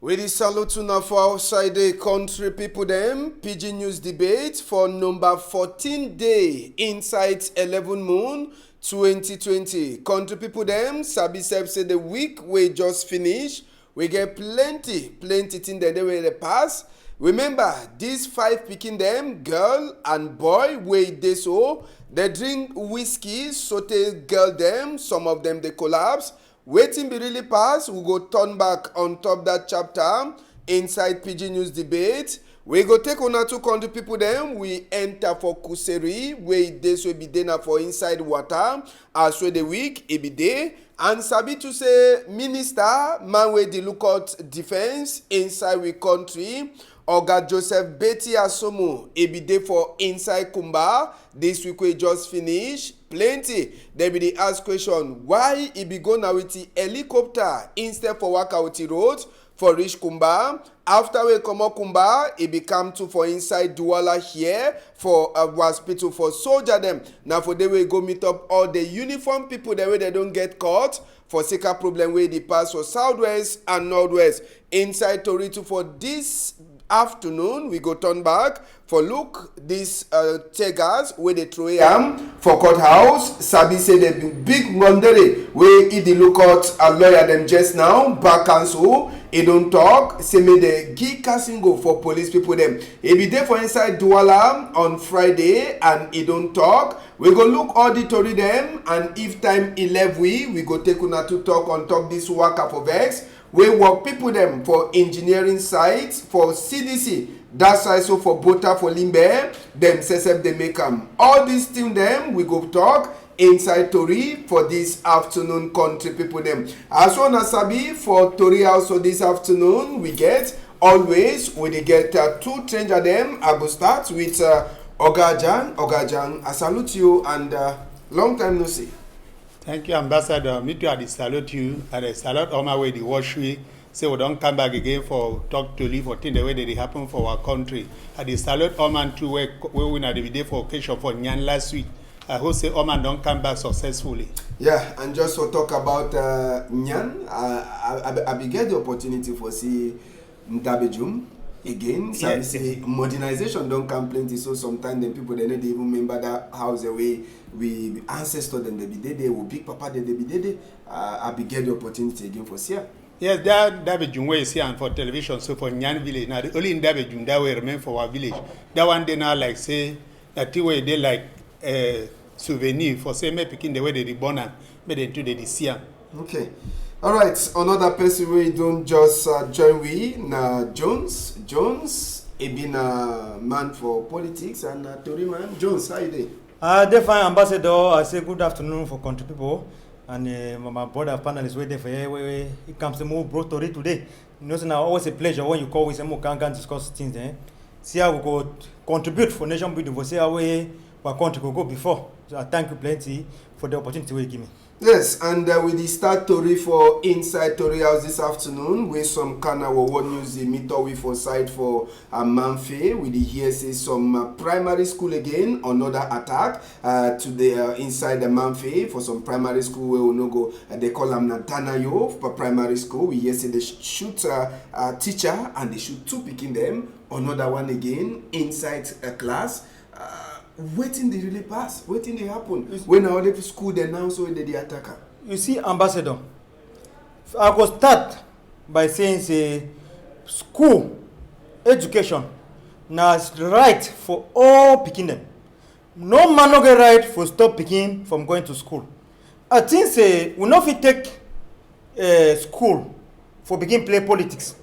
We dey salute una for outside the country people dem. PIDGIN news debate for number 14 day inside 11 moon 2020. Country people dem sabi sef say the week wey just finish, we get plenty thing dem dey wey dey pass. Remember, these 5 pikin dem, girl and boy wey dey so, dey drink whiskey sotey girl dem, some of dem dey collapse. Wetin be really pass, we go turn back on top that chapter inside PIDGIN news debate. We go take una two country people dem, we enter for kuseri wey dey so be dey na for inside water as wey the week e be dey. And sabi to say minister man wey dey look out defense inside we country, Oga Joseph Betty Asomo, e be dey for inside Kumba this week wey just finish. Plenty dem be dey ask question why e be go na with the helicopter instead for waka with the road for reach Kumba. After we comot Kumba, e be come to for inside Douala here for hospital for soldier dem. Na for dey we go meet up all the uniform people dem wey they don't get caught for sicker problem wey dey pass for southwest and northwest. Inside Tori too for this afternoon, we go turn back for look this tigers wey dey throw am for courthouse. Sabi say the big wondere wey e dey look out a lawyer dem just now back counsel. E don talk say make dey give cassingo for police people dem. E be dey for inside Douala on Friday and e don talk. We go look all the tori dem, and if time 11 we go take una to talk on top this waka for vex. We work people them for engineering sites for CDC, that side so for Bota for Limbe, them sesep they make them. All these things them we go talk inside Tori for this afternoon country people them. As one as Sabi for Tori also this afternoon we get always we dey get 2 stranger them. I go start with Ogajan, I salute you and long time no see. Thank you, Ambassador. Me too, I salute you. I salute all my way the wash week. Say we don't come back again for talk to live for things the way that they happen for our country. I salute all man too where we win at the day for occasion for Nyan last week. I hope say all man don't come back successfully. Yeah, and just to talk about Nyan, I began the opportunity for see Ndabejum again. So yes. Say modernization don't come plenty, so sometimes the people they don't even remember that house the way we ancestors them they be there, we big papa they be there. I began the opportunity again for see. Yes, that be Jungwe is here and for television. So for Nyan village now, the only in that Jung that will remain for our village. That one day now like say that way they like souvenir for say me picking the way they reborn and made into the this year. Okay. All right, another person we don't just join we na Jones. He been a man for politics and a Tory man. Jones, how you doing? Define Ambassador, I say good afternoon for country people. And my brother panel is waiting for you. It comes to move brought Tory today. You know, it's always a pleasure when you call with some can discuss things. See how we could contribute for nation building, for see how our country could go before. So I thank you plenty for the opportunity you give me. Yes, and we the start Tory for inside Tory House this afternoon with some kind of what news the meet we for side for Manfe. We the hear say some primary school again another attack to the inside the Manfe for some primary school where we no go they call them Natanayo for primary school. We hear say they shoot a teacher and they shoot 2 picking them. Another one again inside a class. Waiting they really pass, waiting they happen. When all the school they now so they the attacker. You see, Ambassador, I will start by saying say school education now is right for all picking them. No man no get right for stop picking from going to school. I think say we not fit take school for begin play politics.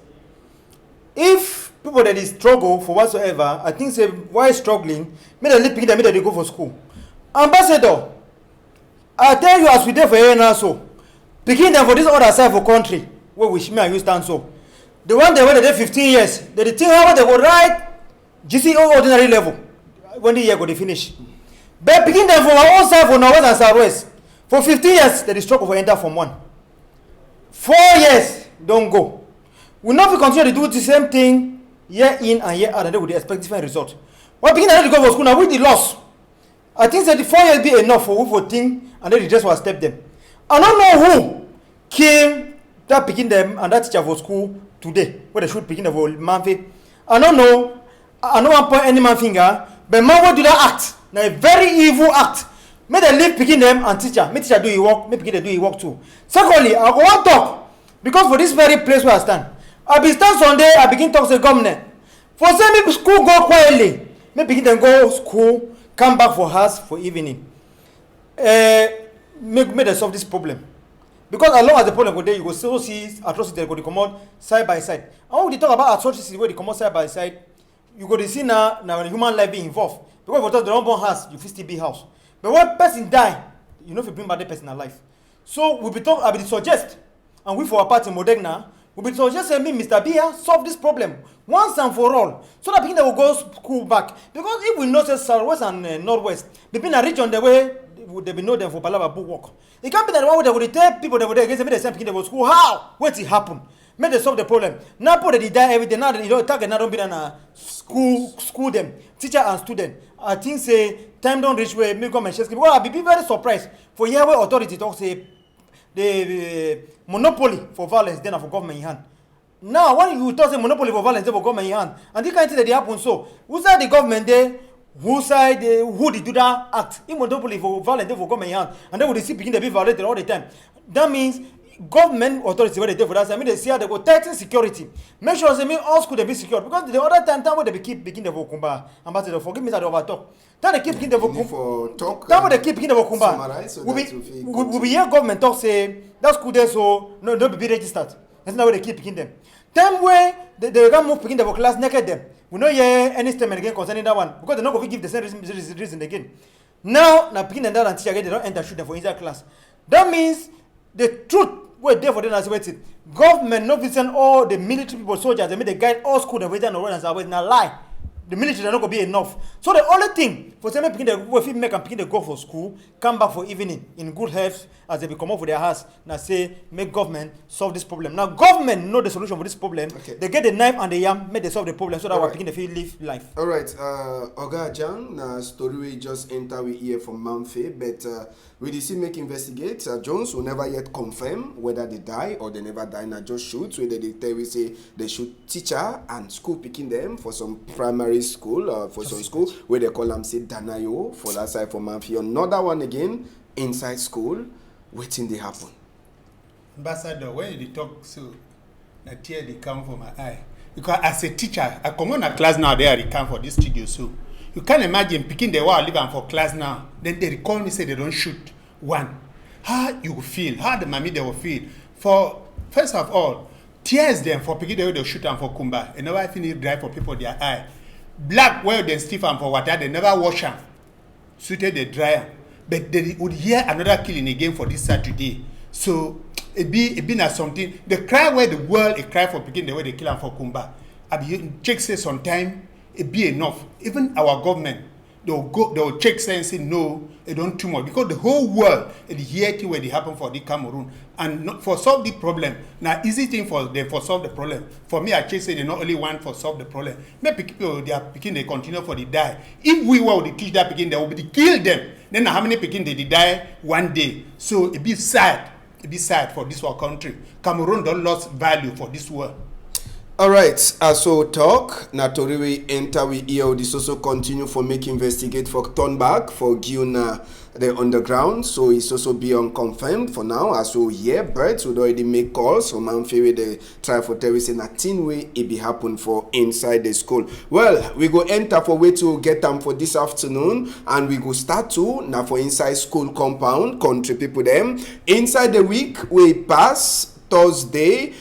If people that is struggle for whatsoever, I think say why struggling, may they pick them, may they go for school. Ambassador, I tell you as we there for here now so, picking them for this other side for country, where we me and you stand so. The one they were there 15 years, they think how they go right GCO ordinary level when the year go they finish. But picking them from our own side for northwest and southwest, for 15 years they struggle for enter from 1. 4 years don't go. We not continue to do the same thing year in and year out, and they would expect different results. Well, beginning to go for school now with the loss. I think that the 4 years be enough for we for think, and then they just will step them. I don't know who came that picking them and that teacher for school today where they shoot picking the whole man fi. I don't know. I don't want point any man finger, but man will do that act. Now a very evil act. May they leave picking them and teacher. May teacher do your work. May picking they do your work too. Secondly, I go want talk because for this very place where I stand, I be stand Sunday. I begin talk to the governor. For some people school go quietly. May begin them go school, come back for house for evening. Make they solve this problem. Because as long as the problem go there, you go still see atrocity go come out side by side. And when we talk about atrocity where they come out side by side, you go to see now human life being involved. Because if you talk the wrong house, you fit still be house. But when person die, you know if you bring back the person alive. So we be talk, I be suggest, and we for our party Modena, we be suggest me Mr. Bia solve this problem once and for all, so that people will go school back. Because if we know say southwest and northwest, they been a region the way they be know them for Palava book work. It can't be that one they would tell people they would against them, they send people to school. How? What it happen? May they solve the problem. Now people they die every day. Now they don't target. Now don't be done school them, teacher and student. I think say time don't reach where me come and share. Well, I be very surprised for here where authority talk say the monopoly for violence then for government in hand. Now when you talk say monopoly for violence then for government in hand, and this kind of thing that they happen so who side the government there? Who side who did do that act? In monopoly for violence then for government in hand, and then we see begin to be violated all the time. That means government authorities where they do for that. I mean they see how they go tighten security. Make sure they mean all school they be secure because the other time when they be keep begin the vokumba. Ambassador, forgive me that over talk. Then they keep begin the vokumba. Then when they keep begin the vokumba. We be hear government talk say that school there so no be registered. That's not where they keep begin them. Time where they can move begin the class naked them. We don't hear any statement again concerning that one because they not going to give the same reason again. Now begin that and teacher again they don't enter shoot them for inside class. That means the truth were there for them as waiting. Government not send all the military people, soldiers, they made the guide all school and waiting and as waiting. Now lie. The military are not going to be enough. So the only thing for some people if make and begin to go for school, come back for evening in good health as they come up for their house. Now say make government solve this problem. Now government know the solution for this problem. Okay. They get the knife and the yam, make they solve the problem so that we begin to feel live life. All right, Oga Jang, na story we just enter we hear from Manfe, but we did see make investigate. Jones will never yet confirm whether they die or they never die. Now just shoot. So they tell we say they shoot teacher and school picking them for some primary school for some school where they call them say Danayo for that side for Manfi. Another one again inside school. Waiting they happen. Ambassador, when you talk so, the tear they come from my eye. Because as a teacher, I come on a class now. They come for this studio so. You can't imagine picking the wall living for class now. Then they call me say they don't shoot one. How you will feel? How the mommy they will feel? For first of all, tears them for picking the way they shoot them for Kumba. And never finish dry for people their eye. Black where they stiff and for water they never wash them. Suited they dry them. But they would hear another killing again for this Saturday. So it be not something. The cry where the world a cry for picking the way they kill them for Kumba. I be check say sometime. It be enough. Even our government, they'll check say and say no, it don't too much because the whole world it hear thing where they happen for the Cameroon and not for solve the problem. Now easy thing for them for solve the problem. For me, I just say they not only want for solve the problem. Maybe people they are picking they continue for the die. If we were to teach that picking, they will be kill them. Then how many picking they die one day? So it be sad. It be sad for this our country. Cameroon don't lost value for this world. All right, so talk. Natori we enter we hear this also continue for make investigate for turn back for Giuna the underground. So it's also be unconfirmed for now. As we hear, birds would already make calls. So man feel they try for terrorists in a teen way it be happen for inside the school. Well, we go enter for way to get them for this afternoon, and we go start to now for inside school compound. Country people them inside the week we pass. Thursday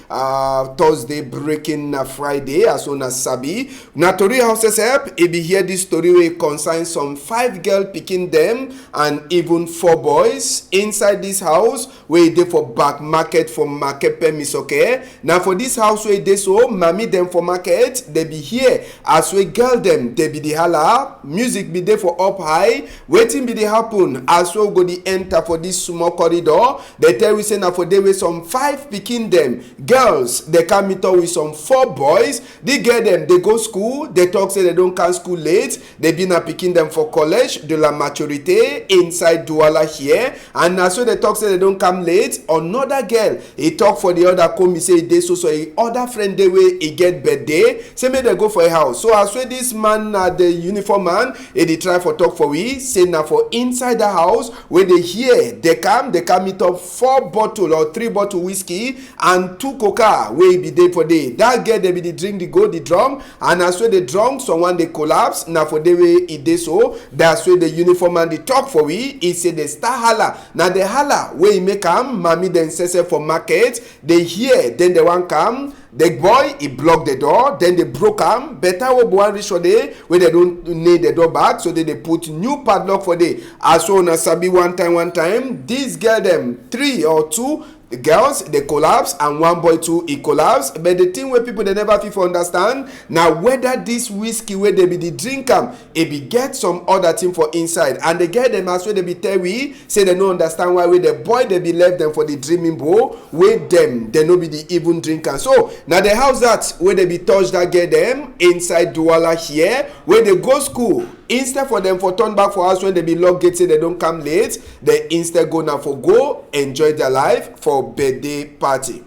breaking Friday as soon as Sabi. Natori houses help. If you hear this story, we consign some 5 girls picking them and even 4 boys inside this house. Where they for back market for market premise. Okay. Now for this house where they so mommy them for market, they be here as we girl them. They be the holla music be there for up high. Waiting be the happen as we go the enter for this small corridor. They tell we say now for there were some 5 people pikin them. Girls, they can meet up with some 4 boys. The girl them, they go school. They talk say they don't come school late. They been a pikin them for college de la maturité inside Douala here. And now so they talk say they don't come late. Another girl, he talk for the other come, he say they so a other friend they way he get birthday. Say may they go for a house. So as well this man the uniform man, he try for talk for we. Say now for inside the house where they hear they can meet up 4 bottle or 3 bottle whiskey and 2 coca where be day for day. That girl they be the drink, the drum, and as well they drunk, someone they collapse. Now for the way it dey so, that's where the uniform man they talk for we. He say the star holla. Now the holla where he make mommy then say for market. They hear, then they want come. The boy, he blocked the door, then they broke him. Better we one reach for day where they don't need the door back, so they put new padlock for day. As soon as Sabi one time, this girl them 3 or 2. The girls, they collapse, and 1 boy too, he collapse. But the thing where people they never feel understand, now whether this whiskey where they be the drink it be get some other thing for inside. And they get them as well they be tell we, say they don't understand why with the boy they be left them for the dreaming bowl, with them, they no be the even drinker. So, now the house that where they be touched that get them inside Douala here, where they go school. Instead for them for turn back for us when they be locked gate say they don't come late, they instead go now for go enjoy their life for birthday party.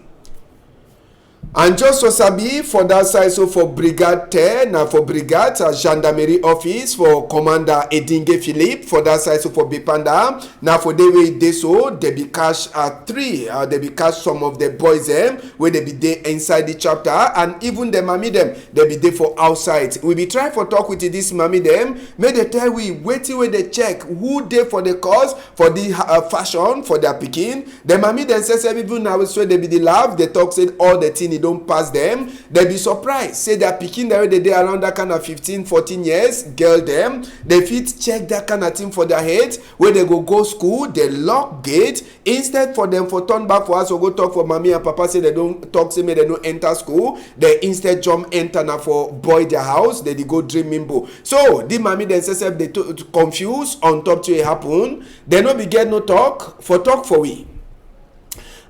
And just so sabi for that side, so for brigade 10 now for brigade gendarmerie office for commander Edinge Philip for that side, so for Bipanda now for the way they so they be cash 3 they be cash some of the boys them where they be there inside the chapter, and even the mommy them they be there for outside. We be trying for talk with this mommy them, may they tell we waiting where they check who they for the cause for the fashion for their picking. The mommy then says even now so they be the love they talk said all the thing don't pass them. They be surprised say they're picking the way they around that kind of 15-14 years girl them, they fit check that kind of thing for their head where they go school, they lock gate. Instead for them for turn back for us or go talk for mommy and papa say they don't talk, say me they don't enter school, they instead jump enter now for boy their house, they go dream mimbo. So the mommy then says they confused on top to it happen, they no be get no talk for we.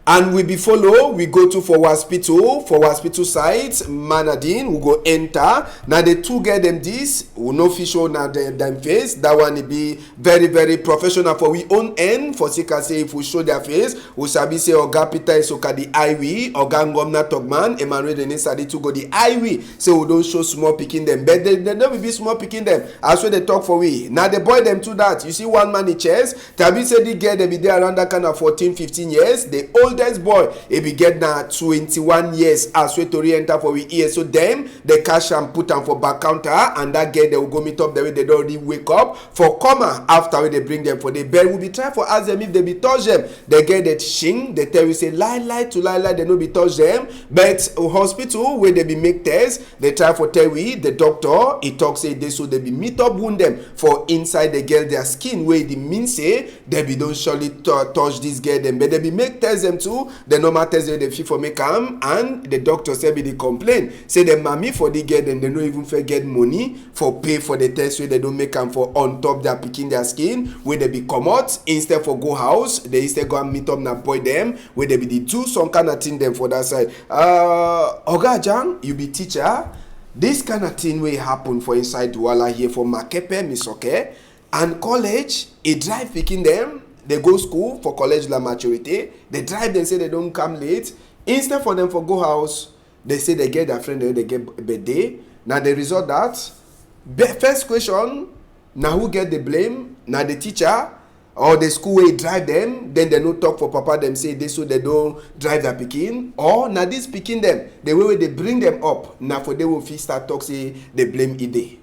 And we be follow, we go to for hospital site, Manadin, we go enter. Now the 2 get them this, we no fish on them face. That one will be very, very professional for we own end. For sika say if we show their face, we sabi say Oga Peter is okay the IW, Oga Ngomna Togman, Emmanuel Denisadi to go the IW. So we don't show small picking them, but they never be small picking them. As well they talk for we. Now the boy them to that. You see one man in chest, Tabi said the girl they be there around that kind of 14-15 years. The oldest boy he be get now 21 years as we to re-enter for we ear. So them they cash and put them for back counter, and that girl they will go meet up the way they already wake up for comma after they bring them for the bed. We be trying for ask them if they be touch them. They get that shing, they tell you say lie they no be touch them. But hospital where they be make tests, they try for tell we the doctor he talk say they so they be meet up wound them for inside the girl their skin where the mean say they be don't surely touch this girl them, but they be make test them too. The normal test they feel for make am, and the doctor say be the complain say the mommy for the girl then they no even get money for pay for the test where they don't make am for on top their picking their skin where they be come out. Instead for go house they instead go and meet up na boy them where they be the do some kind of thing them for that side. Oga Jang, you be teacher, this kind of thing will happen for inside Douala here for Makepe Misoke, and college it drive picking them. They go school for college la maturité. They drive them say they don't come late. Instead for them for go house, they say they get their friend, they get birthday. Now the result that first question, now who get the blame? Now the teacher or the school where drive them. Then they no talk for papa them say they so they don't drive their picking. Or now this picking them the way they bring them up. Now for they will start talk say they blame Ide.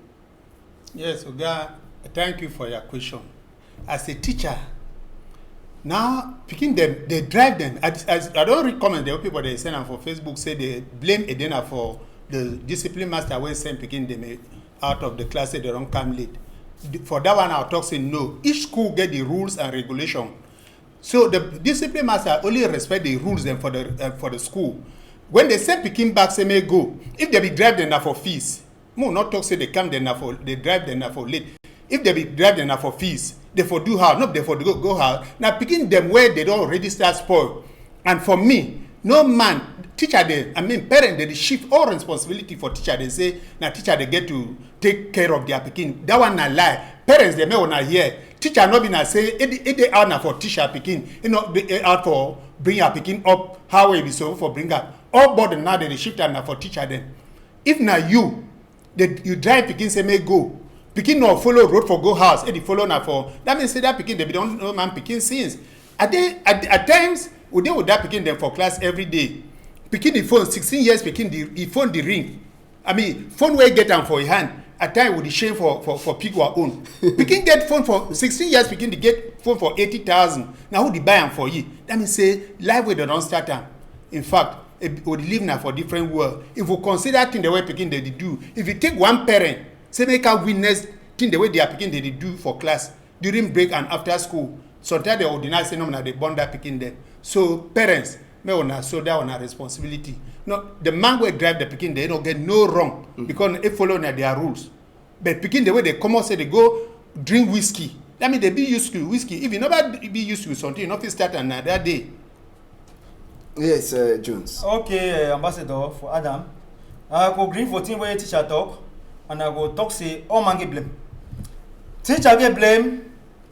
Yes, Oga, thank you for your question. As a teacher, now picking them, they drive them. As I don't recommend the people they send them for Facebook say they blame Edena for the discipline master when send picking them out of the class say they don't come late. For that one, I'll talk say no. Each school get the rules and regulation. So the discipline master only respect the rules then for the school. When they send picking back, say may go. If they be drive them for fees, no, not talk say they come then for they drive them for late. If they be drive them for fees, they for do how, not they for go how. Now picking them where they don't already start spoil. And for me, no man, teacher they, parent they shift all responsibility for teacher. They say now teacher they get to take care of their pikin. That one a lie. Parents they may wanna hear. Teacher not be na say it out now for teacher pikin. You know they out for bring your pikin up. How will be so for bring up? All burden now they shift now for teacher then. If now you drive pikin say may go. Pikin no follow road for go house. They follow now for that means say that pikin they don't know man pikin since. At times we deal with that pikin them for class every day. Pikin the phone 16 years pikin the phone the ring. Phone where get them for a hand. At time with the shame for people own. Pikin get phone for 16 years. Pikin they get phone for 80,000. Now who they buy them for you? That means say life where they don't start them. In fact, we live now for different world. If we consider thing the way pikin they do, if you take one parent, say make a witness thing the way they are pikin they do for class during break and after school. Sometimes they ordinary say no, they bond that pikin them. So parents, may wanna so that one a responsibility. No, the man will drive the pikin, they don't get no wrong because they follow their rules. But pikin the way they come out say they go drink whiskey. That means they be used to whiskey. If you never be used to something, you not start another day. Yes, Jones. Okay, Ambassador for Adam. I go green for team where teacher talk, and I go talk say all man get blame. Teacher get blame,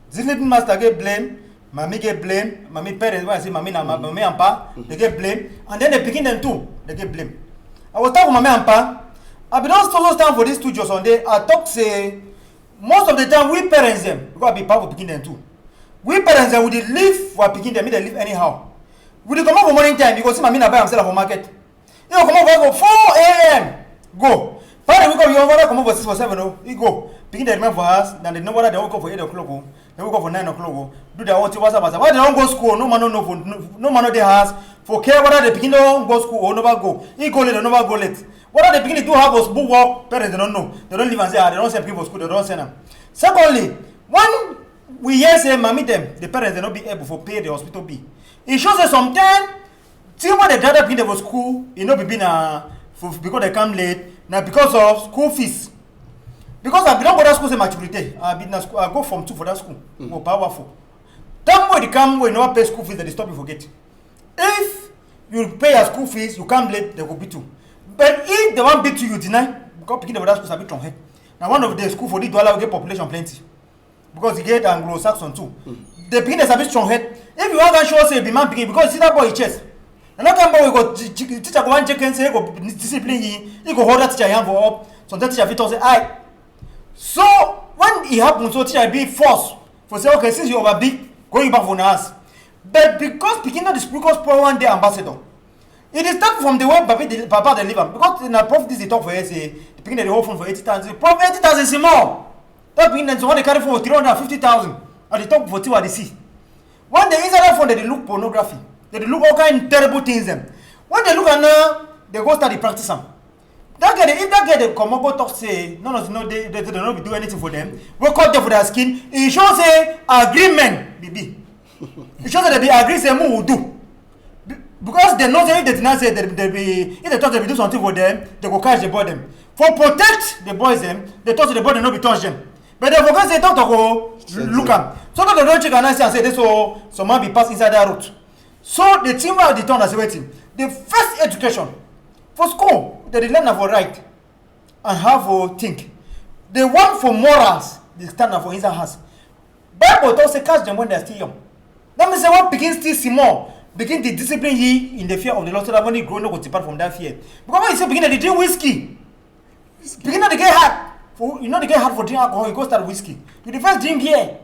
discipline master get blame. Mommy get blame, mommy parents, when I say mommy and pa, they get blame, and then they picking them too, they get blame. I was talking to mommy and pa, I be don't solo stand for these 2 just on day. I talk say most of the time we parents them, we gotta be part of picking them too. We parents them we dey live for picking them, they live anyhow. We dey come out for morning time, you go see mommy and buy themselves for market. You go come out for 4 a.m. Go. Parents we go, you over come over 6 or 7, oh, you go. Picking the man for us, then they know what they wake up for 8 o'clock. They wake up for 9 o'clock. Do their own thing. Why they don't go school? No man no they has for care whether they begin to go school or never go. He go late or never go late. Whether they begin to do have us book work, parents they don't know. They don't live and say they don't send people to school. They don't send them. Secondly, when we hear say mommy them, the parents they not be able to pay the hospital bill. It shows that sometimes till when they drive up in the school, it not be been because they come late. Now because of school fees. Because I belong to that school, say maturity. I been school. I go from 2 for that school. More powerful. That way they come when you never pay school fees, they stop you forget. If you pay your school fees, you come late, they will beat you. But if they want beat you, you deny. Because picking that school is a bit strong. Now one of the school for the dollar will get population plenty. Because you get Anglo-Saxon too. The beginning is a bit strong head. If you want to show say be man picking, because you see that boy chest. And that kind boy go teacher go one check and say go discipline he go hold that teacher hand for up. So that teacher fit say I. So when it happens, so teacher be forced for say okay since you over big going back for us. But because picking up the because poor one day ambassador, it is start from the way Papa they live because in a profit they talk for say the picking the whole phone for 80,000. Profit 80,000 is small. That picking then so when they carry for 350,000 and they talk for 2 at the sea. When they inside that phone they look pornography, they look all kind of terrible things them. When they look at now, they go start the practice them. That guy, if that guy they come up go talk say no they don't do anything for them. We cut them for their skin. It shows say agreement, BB. It shows that they agree say who will do. Because they know say if they deny say they be if they thought they be do something for them, they go catch the boy them. For protect the boys them, they thought the boy they no be touch them. But they forget say doctor go look am. So that they don't check and say this so some man be pass inside that route. So the team where they turn as waiting. The first education for school, they learn for right and how to think. They want for morals, they stand up for inside house. Bible don't say catch them when they're still young. That means one begin still small, begin to discipline ye in the fear of the Lord so that when he grow no go depart from that fear. Because when you say begin to drink whiskey, begin to get hard. For you know they get hard for drink alcohol, you go start whiskey. You the first drink here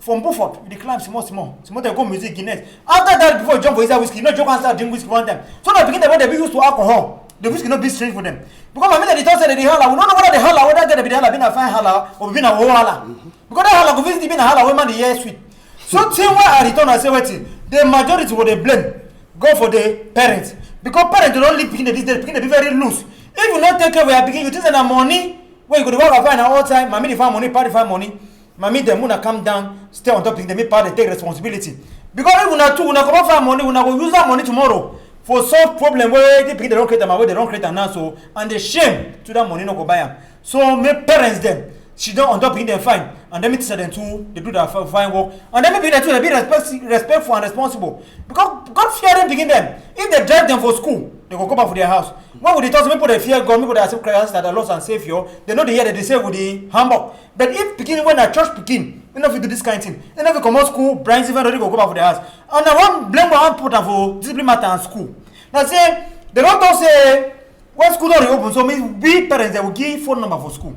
from Beaufort, you climb small. Small they go music Guinness. After that, before you jump for inside whiskey, you know jump and start drink whiskey one time. So that begin when they be used to alcohol. The whiskey not be strange for them. Because I mean they don't say that they holla. We don't know whether they holla, whether they be holla, been a fine holla, or been a whole holla. Because that holla go visit been a holla, woman the year sweet. So till when I return I say waiting, the majority will they blame go for the parents. Because parents they don't live picking this day, picking they be very loose. If you not take care of your picking, you think that money where you go to work and find all time, mommy the find money, party find money. Mommy them wanna come down, stay on top of them, make part they take responsibility. Because if you not two, una come find money, una go use that money tomorrow. For solve problem where they pick they don't create them away, they don't create an answer, and the shame to that money no go buy them. So make parents them, she don't on top in them fine, and then me teach them too, they do that fine work, and then maybe they too, they be respectful and responsible. Because God fear them begin them. If they drive them for school, they will come back for their house. When would they talk to people they fear God, people they accept Christ that are Lord and Savior, they know the year that they say with the humble. But if begin when a church begin, you know if you do this kind of thing, you know if you come out school, Brian's even already go back for their house. And I want blame one put for discipline matter and school. Now say they don't talk say when school don't reopen, so we parents they will give phone number for school.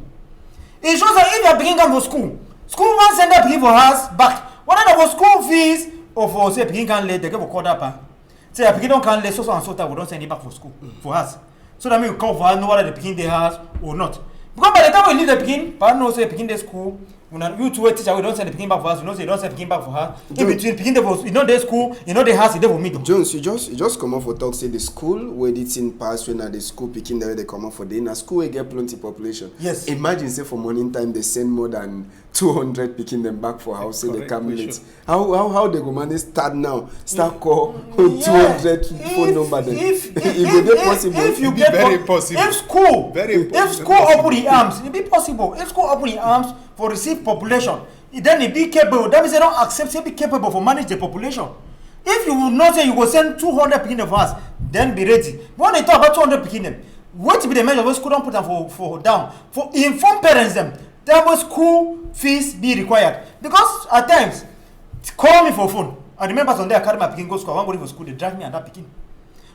It shows that if you are beginning come for school won't send up people for us back. Whether for school fees or for say beginning can late, they give a call up. Say a beginning can late so and so that we don't send it back for school for us. So that means we come for us, know whether the beginning they has or not. Because by the time we leave the beginning, but I know say beginning the school. When you two teacher, we don't send the picking back for us. You know, say don't send picking back for her. In between picking the you know the school, you know the house, they will meet. Jones, you just come up for talk. Say the school where it's in past when at the school picking the way they come up for day. Na school we get plenty population. Yes. Imagine say for morning time they send more than 200 picking them back for house. Say they come late. How they go manage start now? Start call 200 phone number then. If it possible, if you get very possible. If school open the arms, it be possible. If school open the arms for receive population, then it be capable. That means they don't accept say be capable for manage the population. If you will not say you will send 200 picking of us, then be ready. When they talk about 200 picking them, what be the measure of school don't put them for down for inform parents them. Then will school fees be required because at times call me for phone. I remember Sunday I carry my picking go school. I want to go for school. They drive me and that picking.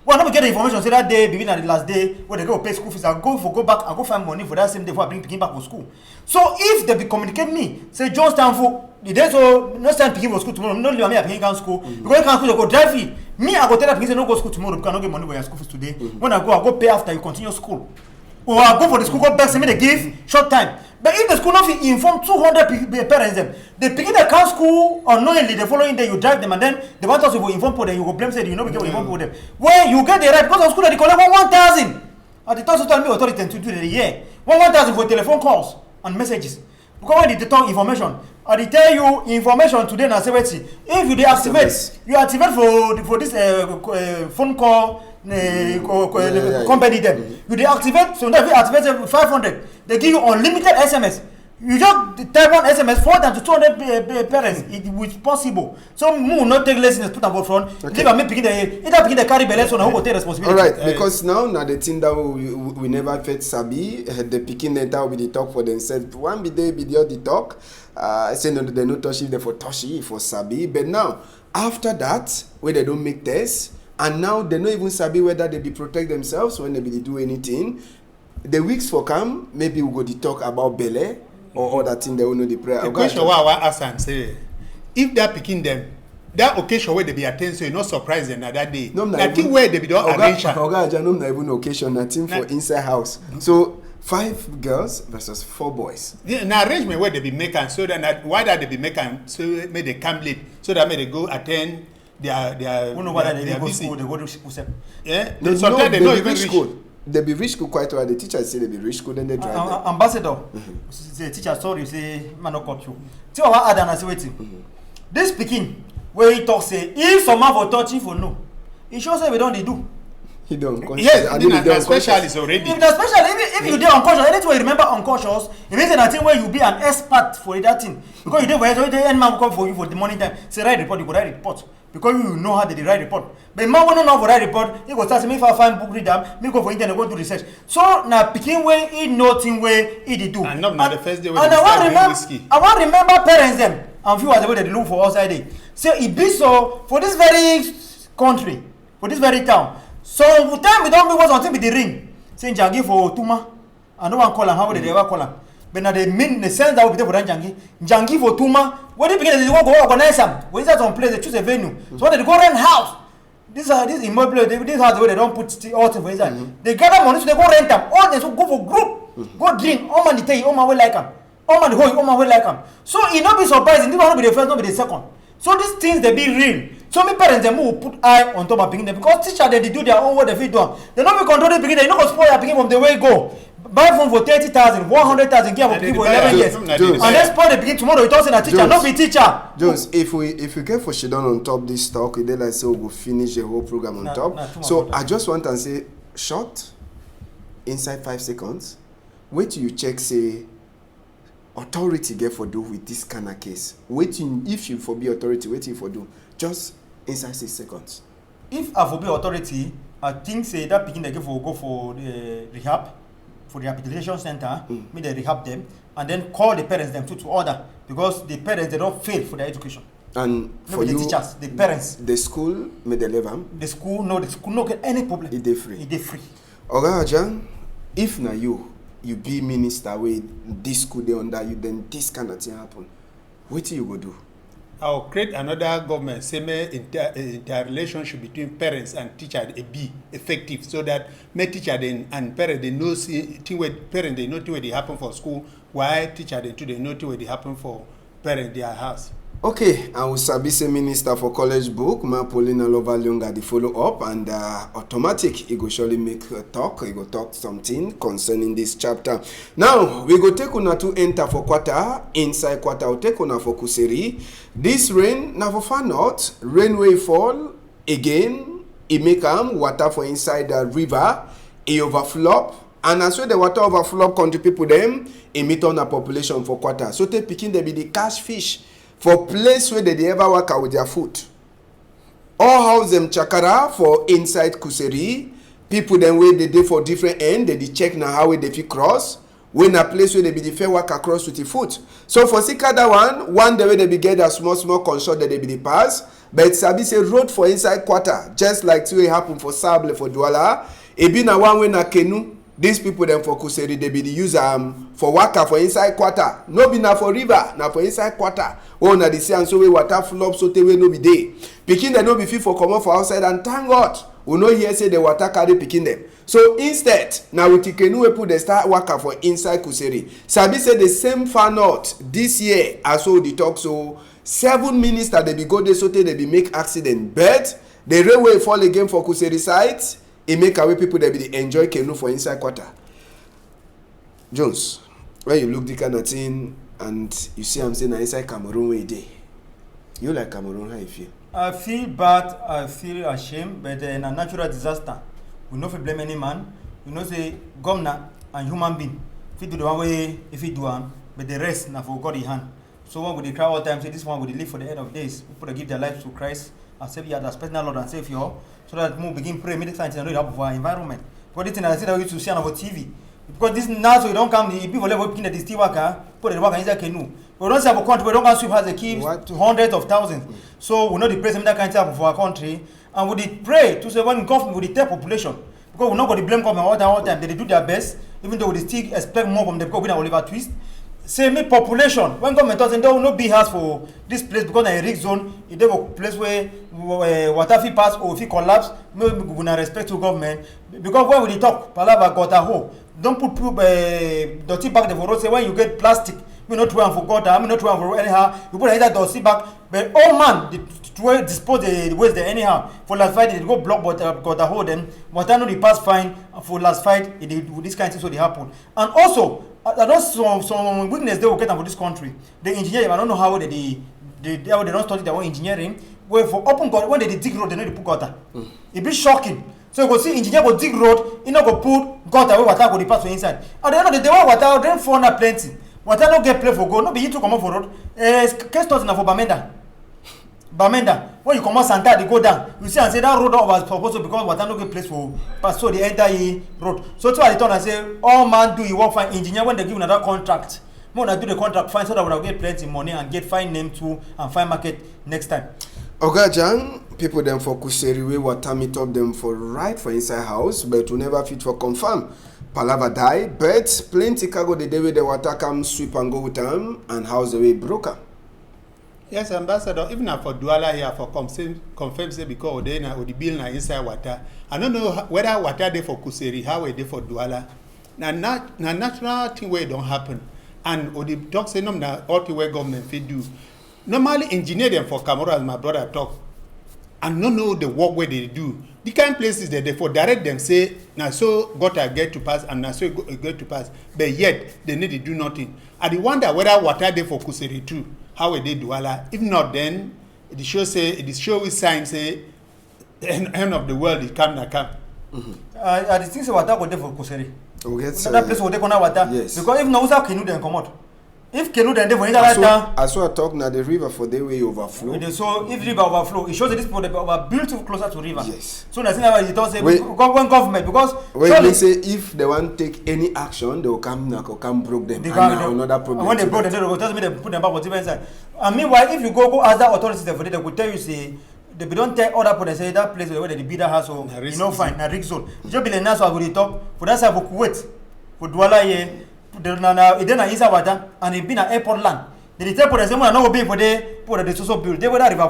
Well, I never get the information. Say that day, beginning at the last day, when they go pay school fees, I go back, I go find money for that same day before I bring picking back for school. So if they be communicate me, say John Stanford, the day so no stand picking for school tomorrow, no leave me at picking school. Because you can't go drive me. Me, I go tell that picking say no go school tomorrow because I don't get money for your school fees today. When I go pay after you continue school. Or I go for the school, go back, send me the give short time. But if the school not inform 200 parents them, they pick the count school unknowingly the following day you drive them and then they want us to inform for them, you go blame say you know we get inform for them. When you get the right because of school they collect 1,000 at the time told me authority to do the year 1,000 for telephone calls and messages. Because when they talk information, I they tell you information today na say if you deactivate, you activate for this phone call. Company them. You deactivate, so that if you activate 500, they give you unlimited SMS. You just type one SMS 400 to 200 parents. It is possible. So more not take lessons put on front. Okay. If I make picking the carry balance on who take responsibility. All right, because now the thing that we never fed Sabi, the picking the will be the talk for themselves. One be they be the other talk. I say no, they no touch if they for touchy for Sabi. But now after that, where they don't make tests. And now they don't even sabi whether they be protect themselves when they be do anything. The weeks for come, maybe we go to talk about Bele or other thing they will know the prayer. The question I want to ask and say, if they're picking them, that occasion where they be attended, so you not surprise them that day. No, I think where they be don't arrange. Not even occasion, nothing for inside house. So 5 girls versus 4 boys. Yeah, an arrangement where they be making so that why that they be making so may they come late so that may they go attend. They know whether they go to school, they go to school. Yeah, sometimes they don't even reach school. They be reach school quite well. The teacher say they be reach school, then they drive them. Ambassador, the teacher sorry, say man no cut you. See what Adam is waiting. This speaking where he talk say if someone for touching for no, he shows say we don't they do. He don't. Yes, I mean the specialist already. If the specialist, if you do unconscious, anything you remember unconscious, it means that thing where you be an expert for that thing. Because you do where the end man come for you for the morning time. Say write report, you go write report. Because you know how they write report. But man will not know how to write report. He go start saying, if I find book read them, me go for internet, go do research. So now picking way, he nothing way, he did do. And not the first day when they start doing whiskey. I want remember parents them and viewers the way they look for outside day. So it be so for this very country, for this very town. So time we don't be what something with the ring. Saying Jangi for Tuma. I no one call him, how would they ever call him? But now they mean the sense that we be for Jangi for Tuma. When they begin, they go organize them. When is that some place they choose a venue? So when they go rent house, this immobile, this house where they don't put all things for inside. They gather money, so they go rent them. All they so go for group, go drink. All man they tell you, all man will like them. All man the whole, all man will like them. So it not be surprising. This one will be the first, not be the second. So these things they be real. So many parents they move put eye on top of picking them because teachers they do their own what they fit do. They not be controlling picking. They not go spoil their picking from the way go. Buy phone for 30,000, 100,000, give people for 11 years. And let's spoil the beginning tomorrow. It doesn't a teacher, not be teacher. Jones, if we get for Shidon on top this talk, we then like say we go finish the whole program on top. So I just want to say short, inside 5 seconds. Wait till you check say authority authority get for do with this kind of case? Waiting, if you for be authority, waiting for do just inside 6 seconds. If I for be authority, I think say that picking they go for the rehab, for the rehabilitation center, me they rehab them, and then call the parents them to order, because the parents they don't fail for their education. And for the you, teachers, the parents, the school may they leave them. the school no get any problem. It dey free. It dey free. Oga, if na you be minister with this school dey under you, then this kind of thing happen. What you go do? I'll create another government, same interrelationship between parents and teacher be effective, so that my teacher and parents they know thing where parents they know thing where they happen for school, while teacher they know thing where they happen for parents their house. Okay, I will sabi say minister for college book, Ma Paulina Lovalionga, the follow up, and automatic, he go surely make a talk, he go talk something concerning this chapter. Now, we go take una to enter for quarter, inside quarter, we take una for Kuseri. This rain, na for far north, rain will fall, again, it make water for inside the river, it overflow, and as well the water overflow country people them, it meet on a population for quarter. So they picking they be the catch fish, for place where they ever work out with their foot. All house them chakara for inside Kuseri. People then where they for different end, they check now how they fit cross. When a place where they be the fair work across with the foot. So for Sikada one the way they be get a small consort that they be the pass. But Sabi say road for inside quarter, just like to happen for Sable for Douala. It be na one way na Kenu. These people then for Kuseri, they be the use for waka for inside quarter. No be na for river, na for inside quarter. Oh, na the sea and so we water flow so te we no be day. Pikin they no be fit for come up for outside, and thank God we no hear say the water carry pikin them. So instead, now with Ikenu we put the start waka for inside Kuseri. Sabi say the same far north this year as so the talk, so 7 ministers they be go there so they be make accident. But the railway fall again for Kuseri sites. It make away people that be enjoy Kenu for inside quarter. Jones, when you look the kind of thing and you see I'm saying inside Cameroon way day. You like Cameroon, how you feel? I feel bad, I feel ashamed, but in a natural disaster, we no fit blame any man. We know say governor and human being fit do the one way if he do one, but the rest na for God in hand. So one would cry all the time say this one would live for the end of days. People that give their lives to Christ and Savior as personal Lord and Savior. So that we begin pray, make science and help for our environment. Because this thing I see that we used to see on our TV. Because this now so you don't come, the people level picking the steel worker, put the worker inside canoe. We don't have a country, we don't have sweep has the keys to hundreds of thousands. So we know the president that kind of for our country, and we did pray to say when government with the tell population. Because we're not going to blame government all the time. They do their best, even though we still expect more from them because we don't Oliver Twist. Say me population, when government doesn't there will not be house for this place because in a risk zone, it is a place where water fi pass or fi collapse, maybe we gonna respect to government. Because when we talk, palava got a hole. Don't put dirty back the road. Say when you get plastic, we not trying for gutter, we not trying for anyhow. You put either dirty back, but all man the dispose the waste there anyhow. For last fight, it go block but got a hole. Then water no the pass fine. For last fight, it this kind of thing so they happen. And also, I know some weakness they will get for this country. The engineering, I don't know how they don't study their own engineering. Where for open gutter, when they dig road, they know they put gutter. It be shocking. So you go see engineer go dig road, you know go put gutter where water go the pass for inside. And they know they want water, then for na plenty. Water no get play for go, no be you to come up for road. Case study na for Bamenda. When you come out Santa, they go down. You see and say that road was supposed to because water no get place for pass so the entire road. So to I turn and say, all man do you work fine engineer when they give another contract. More than do the contract fine so that we will get plenty money and get fine name too and fine market next time. Oga Jan, people them for Kuseri we water meet up them for right for inside house, but we never fit for confirm. Palava die, but plenty cargo the day where the water come sweep and go with them and house the way broken. Yes, Ambassador, even for Douala here for confirm say because they na the bill na inside water. I don't know whether water they for Kuseri, how they for Douala. Na natural thing where it don't happen. And or the talk say no na all the way government fit do. Normally engineer them for Cameroon as my brother talk. And no know the work where they do. The kind of places that they for direct them say now so gutter get to pass and now so get to pass. But yet they need to do nothing. I wonder whether water they for Kuseri too. How will they do Douala? If not, then the show with sign say end of the world is come na come. I think water go there for Kuseri. Okay, that place will take on water. Yes. Because if no usa canoe then come out. If canoe then they for inside that. As I talk now, the river for the way overflow. So if river overflow, it shows that this people are built closer to river. Yes. So that's why you don't say when government because when they say if they want to take any action, they will come broke them. Another problem. When they broke them, they will tell me they put them back whatever inside. And meanwhile, if you go ask that authorities for they will tell you say they don't tell other people they say that place where the bidder has so you know fine na risk zone. Just be the nice one with the talk for that side for Kuwait for Douala here. Then I inside water and it been an airport land. The tell people they say no be for the people that they so build. They were that river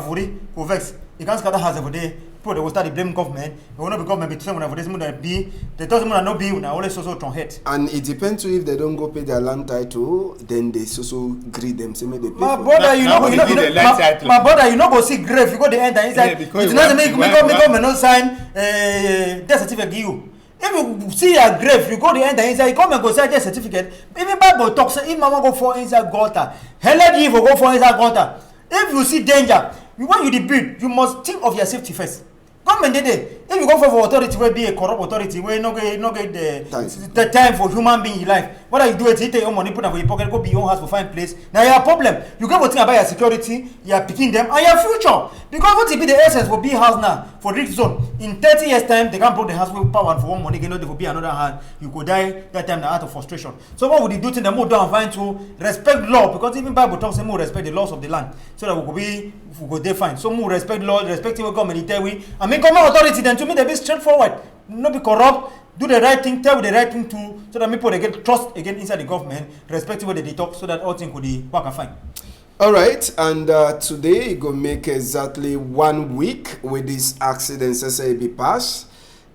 for vex. You can't scatter house for the people they will start to blame government. They will not be government between them for this money be. They tell someone not be now always so strong head. And it depends to if they don't go pay their land title, then they so greet them. Say me they pay. My brother, you know, my brother, you know go see grave. You go the enter inside. Yeah, because it doesn't make government not sign death certificate give you. If you see a grave, you go the enter inside. You come and go sign death certificate. Even Bible talks say if mama go for inside gutter, hell you go for inside gutter. If you see danger, when you debut, you must think of your safety first. Government if you go for authority will be a corrupt authority where no get the time for human being life. What you do is you take your money, put them for your pocket, go be your house for find place. Now you have a problem. You go to think about your security, you are picking them and your future. Because what will be the essence for big house now for rich zone? In 30 years time they can't blow the house with power and for one money, there will be another hand. You could die that time out of frustration. So what would you do to them more down find to respect law? Because even Bible talks more respect the laws of the land. So that we go define. So more respect law, respecting what government tell we. I mean government authority then to me they be straightforward, not be corrupt, do the right thing, tell the right thing too, so that people they get trust again inside the government, respecting what they talk, so that all things could be work and fine. All right, and today you go make exactly 1 week with this accident. Say it be pass.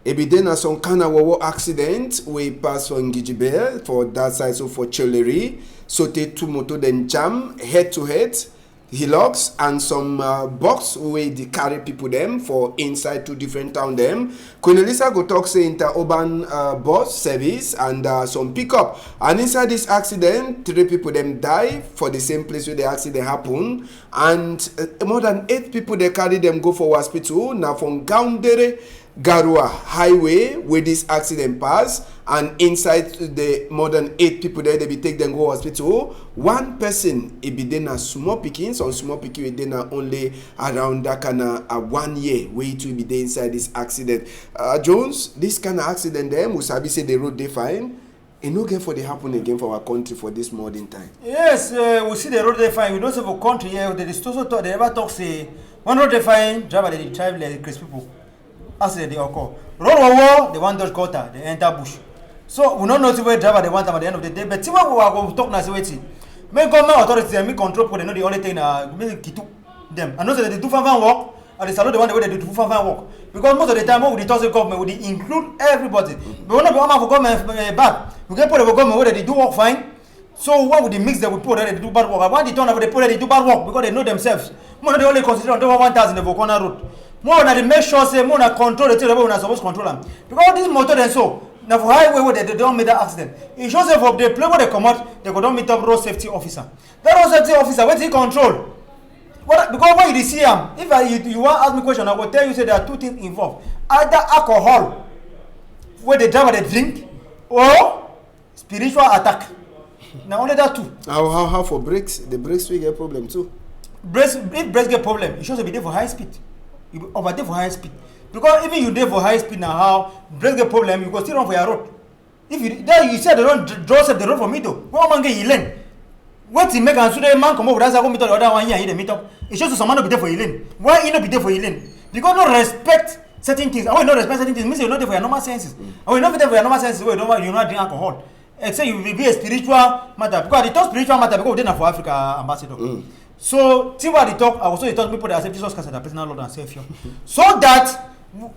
It be then some kind of accident we pass from Ngijibel for that side, so for Choleri, so take two motor then jam head to head. Hillocks and some box where they carry people them for inside two different town them. Queen Elisa go talk say interurban bus service and some pickup. And inside this accident, 3 people them die for the same place where the accident happen. And more than 8 people they carry them go for hospital. Now from Gaundere Garua highway where this accident pass, and inside the more than 8 people there, they be take them go hospital. 1 person it be then a small picking, some small picking it then only around that kind of 1 year where it will be there inside this accident. Jones, this kind of accident there, Musabi say the road they fine. It no get for the happen again for our country for this modern time. Yes, we see the road they fine. We don't have a country here. There is also talk. They never talk say one road they fine. Driver they drive like Chris people. Accident they occur. Road they want Dodge quarter. They enter bush. So we don't know where driver they want them at the end of the day. But see what we are going to talk now. Say wait. Make government authorities and make control people. They know the only thing make kitu them. And also that they do fan work. And they salute the one the way they do fan work. Because most of the time, when we talk to government, we include everybody. But when we want for government bad, we get put the government where they do work fine. So why would they mix them with people that they do bad work? Why they turn over the people that they do bad work? Because they know themselves. More they only consider on 1,000 in the corner road. More than they make sure say more than control the thing that we are supposed to control them. Because this motor and so now for highway where they don't make that accident. It shows if they play where they come out, they go don't meet up road safety officer. That road safety officer, what he control? What, because when you see him, if you want to ask me a question, I will tell you say there are 2 things involved. Either alcohol, where the driver they drink, or spiritual attack. Now only that 2. How for brakes? The brakes will get problem too. If brakes get problem, it shows to be there for high speed. You be over there for high speed. Because even you there for high speed now, how brakes get problem, you go still run for your road. If you there you said they don't draw up the road for me though. What man get you learn? What he make and so the man come over, that's how meet up the other one here, he meet up. It shows to someone not be there for you learn. Why he not be there for you learn? Because no respect certain things. I will not respect certain things. Means you're not there for your normal senses. I will not be there for your normal senses where you not drink alcohol. Except you will be a spiritual matter. Because they talk spiritual matter because they're for Africa ambassador. So see what they talk, I also talk people that accept Jesus Christ as their personal Lord and Savior. So that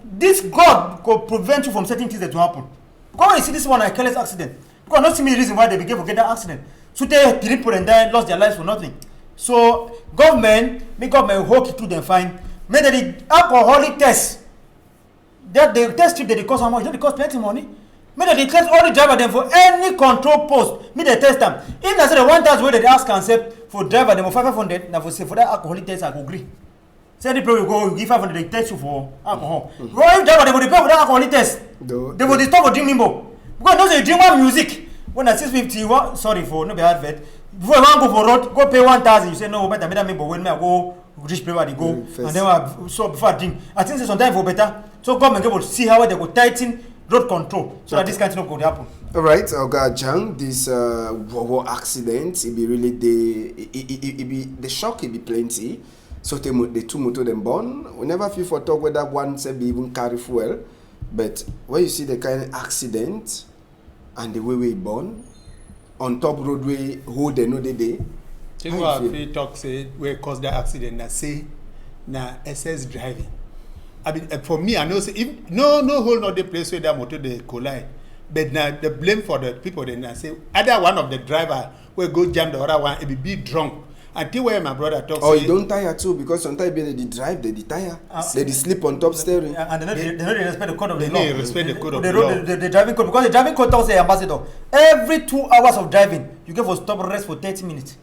this God could prevent you from certain things that will happen. Because when you see this one a careless accident, because not see me the reason why they began to get that accident. So they 3 people and died, lost their lives for nothing. So make government hold it to them fine. Make the alcoholic test. That the test strip that they cost how much? They cost plenty money. Make they test all the driver them for any control post. Make they test them. If they say the 1,000 where they ask concept for driver them for 500, now for say for that alcoholic test I go agree. Say the people will go give 500 they test you for alcohol. Well, driver they will pay for that alcoholic test. They will stop for drinking more. Because those they drink one music. When at 6:50, sorry for no be advert. Before you want go for road, go pay 1,000. You say no, better me but when me I go reach place where they go, and then so before I drink. I think sometimes for better. So government will see how they go tighten road control so that this kind of thing could happen. All right, Oga Jang, this war accident, it be really the shock, it be plenty. So the two motor them born. We never feel for talk whether one say be even carry fuel, but when you see the kind of accident and the way we born on top roadway, who they know the day. Think what we talk say we cause the accident. Na say na SS driving. I mean, for me, I know say if no whole not the place where that motor they collide. But now the blame for the people then I say either one of the driver will go jam the other one, it be drunk. Until where my brother talks. Oh, you don't tire too because sometimes they drive, they tire, they sleep on top steering. And they don't respect the code of the law. They respect the code of the law. The driving code, because the driving code tells the ambassador every 2 hours of driving you get for stop rest for 30 minutes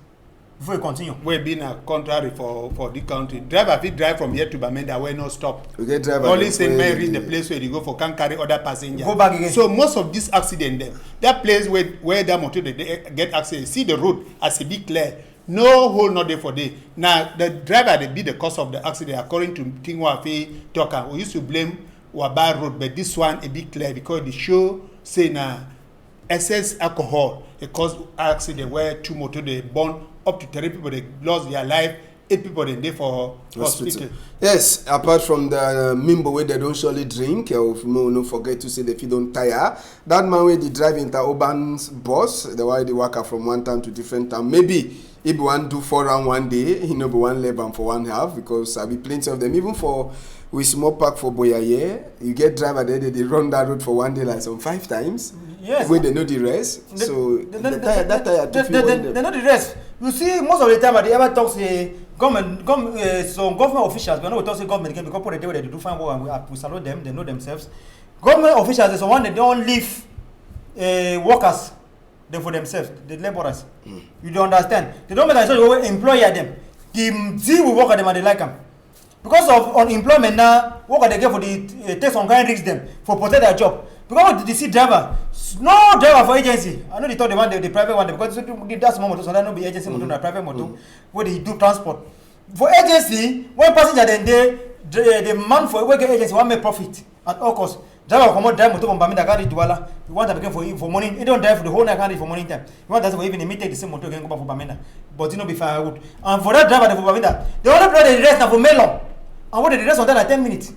before you continue. We're being a contrary for the country. Driver if you drive from here to Bamenda, where no stop. Okay, driver. Only say may reach the place where you go for can carry other passengers. Go back again. So most of this accident there, that place where that motor they get accident, see the road as a bit clear. No hole not there for day. Now the driver they be the cause of the accident according to Tingwa Fe talker. We used to blame Waba Road, but this one a bit clear because the show say na excess alcohol it caused accident where 2 motor they born up to 3 people they lost their life, 8 people they there for hospital. Yes, apart from the member where they don't surely drink, or no forget to say if you don't tire. That man where they drive into urban bus, the way they work from one town to different town. Maybe if one do 4 round one day, he know be one lap for 1/2 because I be plenty of them. Even for with small park for Boyaye, you get driver there, they run that road for 1 day like some 5 times. Yes. Where they know the rest. They know the rest. You see, most of the time they ever talk say government officials, but no, we talk say government again because people they do fine work and we salute them. They know themselves. Government officials is the one that don't leave workers. Them for themselves, the laborers. You don't understand. They don't make sure you employ them. The deal with work them and they like them. Because of unemployment now, work they get for the take some kind risk them for protect their job. Because they see driver, no driver for agency. I know they thought they want the private one because that's small motor, so that no be agency motor, not private motor, where they do transport. For agency, one passenger then the man for work agency want make profit at all costs. Driver come out drive motor from Bamenda carry Douala. You want to begin for morning. You don't drive for the whole night carry for morning time. You want that for even imitate the same motor again go back for Bamenda. But you know be firewood. And for that driver for Bamenda, they only play the rest now for melon. And what they rest on that like 10 minutes.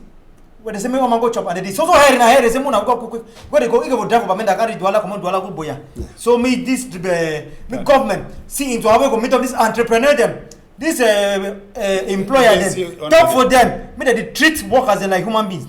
Where they say me want go chop and they so high in a hair they say mo na go quick. Where they go even drive for Bamenda carry Douala come on Douala go boya. So me this government see into how we go meet up this entrepreneur them. This employer them talk for them. Me that they treat workers like human beings.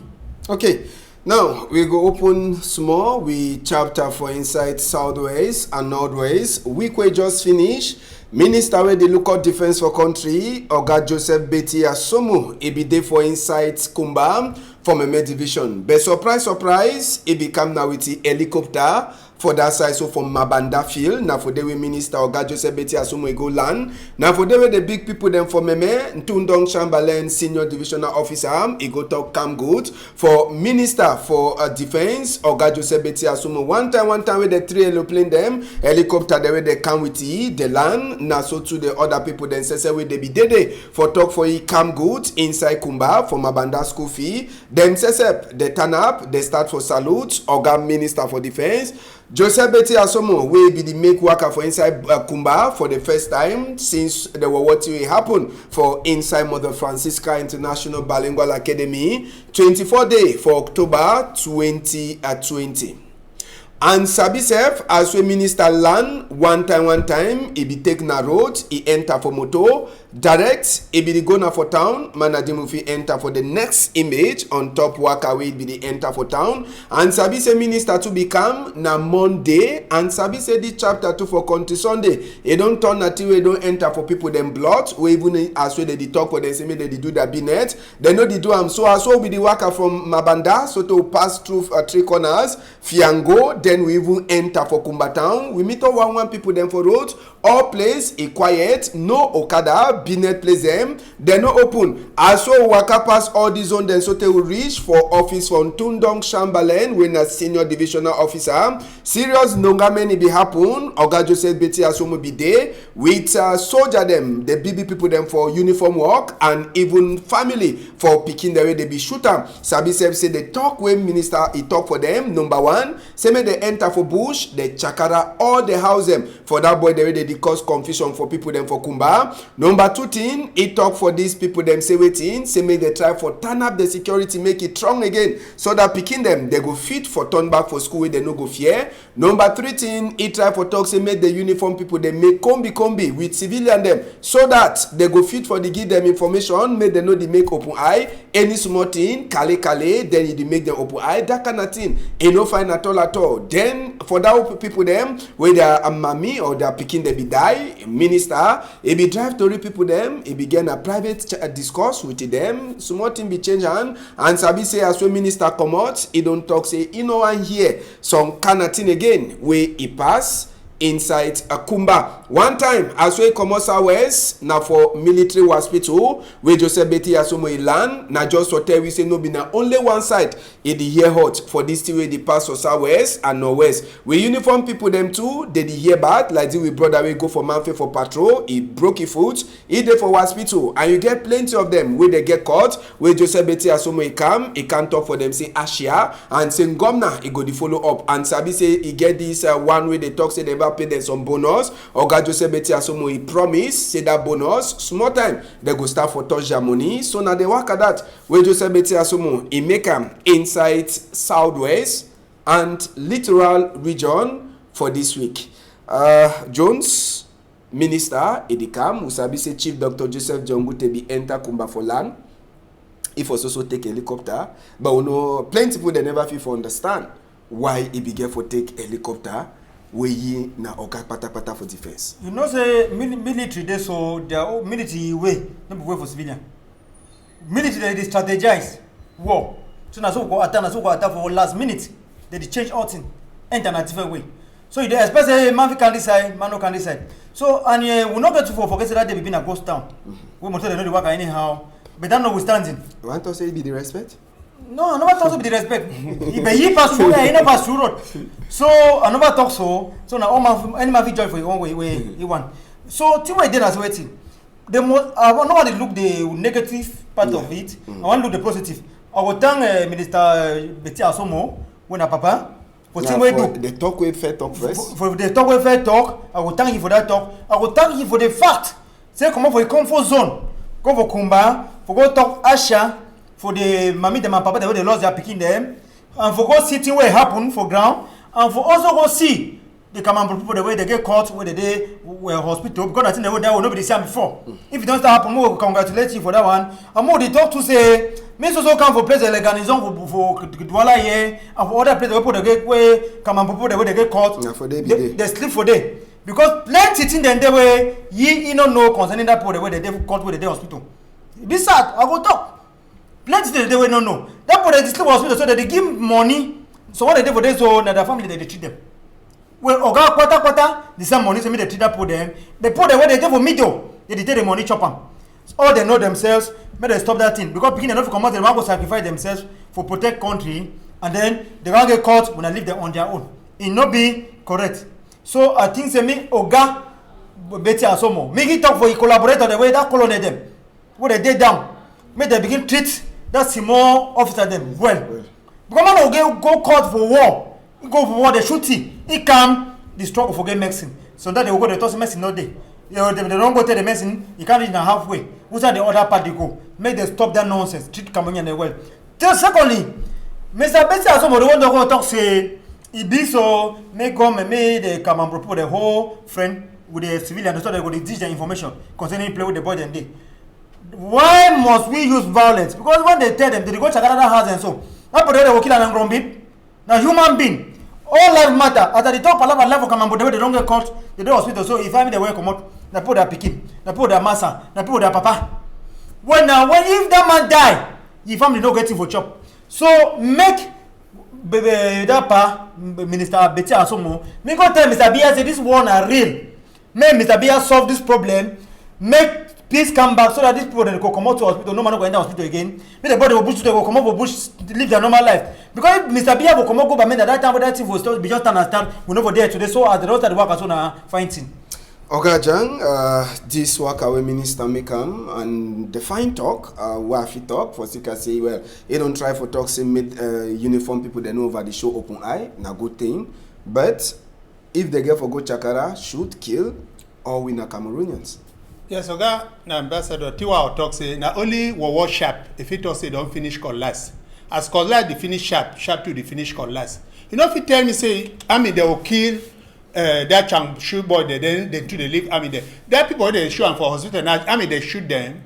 Okay. Now, we go open small. We chapter for inside Southways and Northways. Week we just finish. Minister where they look at defense for country, Oga Joseph Betty Asomu, he be there for inside Kumba from a med division. But surprise, he become now with the helicopter for that side, so from Mabanda field. Now for the way Minister Oga Joseph Betty Asomu go land. Now for the way the big people them for Meme, Ntundong Chamberlain, Senior Divisional Officer, he go talk come good. For Minister for Defense, Oga Joseph Betty Asomu, one time with the 3 aeroplane them, helicopter the way they come with the land. Now so to the other people then say we they be there for talk for he come good inside Kumba for Mabanda school fee. Then say they turn up, they start for salute, Oga Minister for Defense. Joseph Betty Asomu will be the make worker for inside Kumba for the first time since there were what will happen for inside Mother Francisca International Bilingual Academy 24 day for October 2020. And Sabisef, as we minister land, one time, he be taken a road, he enter for moto, direct, he be the gonna for town, Manadimufi enter for the next image, on top Wakaway be the enter for town, and Sabise minister to become na Monday, and Sabise the chapter 2 for country Sunday, he don't turn until we don't enter for people them blood, we even as well they talk for them, say me they do that binet, they know they do am, so as well be the worker from Mabanda, so to pass through 3 corners, Fiango, then we even enter for Kumba town. We meet all one people then for road. All place e quiet, no Okada, Binet place them, they no open. As so waka pass all the zone, then so they will reach for office from Tundong Chamberlain, when a senior divisional officer. Serious nongameni be happen. Oga Joseph Betty Asomo be there with soldier them, the BB people them for uniform work and even family for picking the way they be shooter. Sabi say the talk when minister he talk for them. Number one, say me they enter for bush, they chakara all the house them for that boy the way they cause confusion for people them for Kumba. Number two thing, he talk for these people them say waiting, say me they try for turn up the security, make it strong again, so that picking them they go fit for turn back for school where they no go fear. Number three thing, he try for talk say make the uniform people they make combi with civilian them, so that they go fit for the give them information, make they know they make open eye, any small thing, kale, then you make them open eye, that kind of thing, you no find at all. Then for that people them, where they are a mommy or they are picking they be die, minister, he be drive to people them, he began a private discourse with them, small thing be change hand, and sabi say as when minister come out, he don't talk say, you know one here, some kind of thing again, where he pass, inside Akumba. One time, as we come out west, now for military hospital, where Joseph Betty Asomo land, now just hotel we say no be na only one side in the year hot for this way the pass for southwest and northwest. We uniform people them too, they the year bad, like the we brother we go for Manfe for patrol, he broke his foot, he there for hospital, and you get plenty of them where they get caught, where Joseph Betty Asomo he can't talk for them, say Ashia, and say Gomna, he go the follow up, and Sabi say he get this one way they talk say they pay them some bonus. Oga Joseph Betty Asomo he promise say that bonus small time they go start for touch their money. So now they work at that where Joseph Betty Asomo he make them inside southwest and littoral region for this week. Jones minister Edikam Usabi say Chief Dr. Joseph Jongute be enter Kumba for land. If also take helicopter, but we know plenty people they never feel for understand why he began for take helicopter. We na oga pata for defense. You know say military they so their military way no be way for civilian. Military they strategize war. So na so go attack for last minute. They change all thing enter na different way. So you expect say man can decide, man no can decide. So and we not get to forget that they be in a ghost town. We must they know the work anyhow. But that notwithstanding. You want to say be the respect? No, I never talk to the respect. If he pass through, he never pass through road. So I never talk so. So now all my any man joy for your own way he want. So till I did as waiting. The most I want nobody look the negative part of it. I want to look the positive. I will thank Minister Betty Asomo when a papa. For the talk with fair talk first. For the talk with fair talk, I will thank you for that talk. I will thank you for the fact. Say come on for a comfort zone. Go for Kumba, for go talk Asha. For the mommy and papa the way they lost their picking them, and for go sitting where it happen for ground, and for also go see the common people the way they get caught where they were hospital because I think they will nobody see them before. If it don't start happen, we will congratulate you for that one. And more they talk to say, me also come for place like Garnison for Douala here and for other places where they get where common people the way they get caught. Yeah, for they sleep for day because plenty things then they way you don't know concerning that people the way they caught where they hospital. This sad, I go talk. Plenty they will not know. That for the sleep hospital so that they give money. So what they do for them so that their family they treat them. Well, oga quarter the same money so me they treat that for them. They put the way they do for middle. They take the money chop them. So all they know themselves. May they stop that thing because beginning enough come out they want to sacrifice themselves for protect country and then they want get caught when they leave them on their own. It not be correct. So I think say me oga Betty Asomo. Make it talk for a collaborator the way that colonel them. Where they did down. Make they begin treat that small officer them well. Because man will go court for war. Go for war, they shoot him. He come, the struggle for get medicine. So that they will go to toss medicine all day. They don't go to the medicine, you can't reach in halfway. Who's at the other part they go? Make them stop that nonsense. Treat Cameroonian well. Then secondly, Mr. Betty Asomo the one that go talk say he be so make come and make the Cameroon propose the whole friend with the civilian so they go to teach their information concerning play with the boy and day. Why must we use violence? Because when they tell them they go check another house and so that they will kill an angry now human being all life matter at the top of life come and they don't get caught they do hospital so if I mean they will come out they put their picking they put their massa they put their papa when if that man die the family don't get him for chop so make that pa Minister Betty Asomo me go tell Mr. Bia say this one are real Make Mr. Biya solve this problem. Make peace come back so that these people then go come out to hospital. No man go enter hospital again. Make the body go bush to go come out for bush live their normal life. Because if Mr. Biya will come out go back, that time that thing will start be just understand. We know for there today. So as the rest of the work as soon as fighting. Okay, Jang, this work our minister may come and the fine talk, where he talk for Sika say, well, he don't try for talk say meet uniform people they know over the show open eye, na good thing. But if they get for go Chakara, shoot, kill, or win a Cameroonians. Yes, Oga, na ambassador Tiwa talk say na only war sharp if he talk say don't finish call last. As call last the finish sharp to the finish call last. You know if you tell me say I mean they will kill that chang shoot boy then they leave army there. That people they shoot them for hospital now. I mean they shoot them.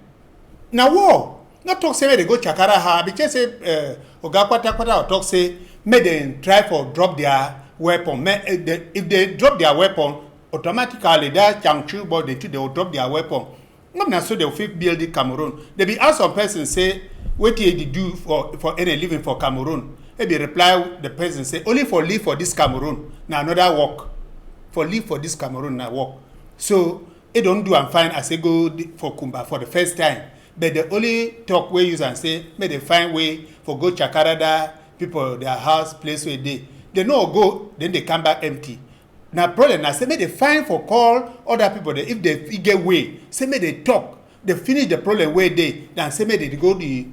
Now war. Not talk say they go Chakara ha. Because say Oga Kwata talk say may they try for drop their weapon. If they drop their weapon, automatically that chang shoot boy they will drop their weapon. Not so they will fit build the Cameroon. They be ask some person say what they do for any living for Cameroon. Maybe reply the person say only for live for this Cameroon. Now another work. For live for this Cameroon now work. So they don't do and find as they go for Kumba for the first time. But the only talk we use and say may they find way for go Chakarada people their house place where they no go then they come back empty. Now problem I say may they find for call other people that if they get way say may they talk they finish the problem where they then say may they go the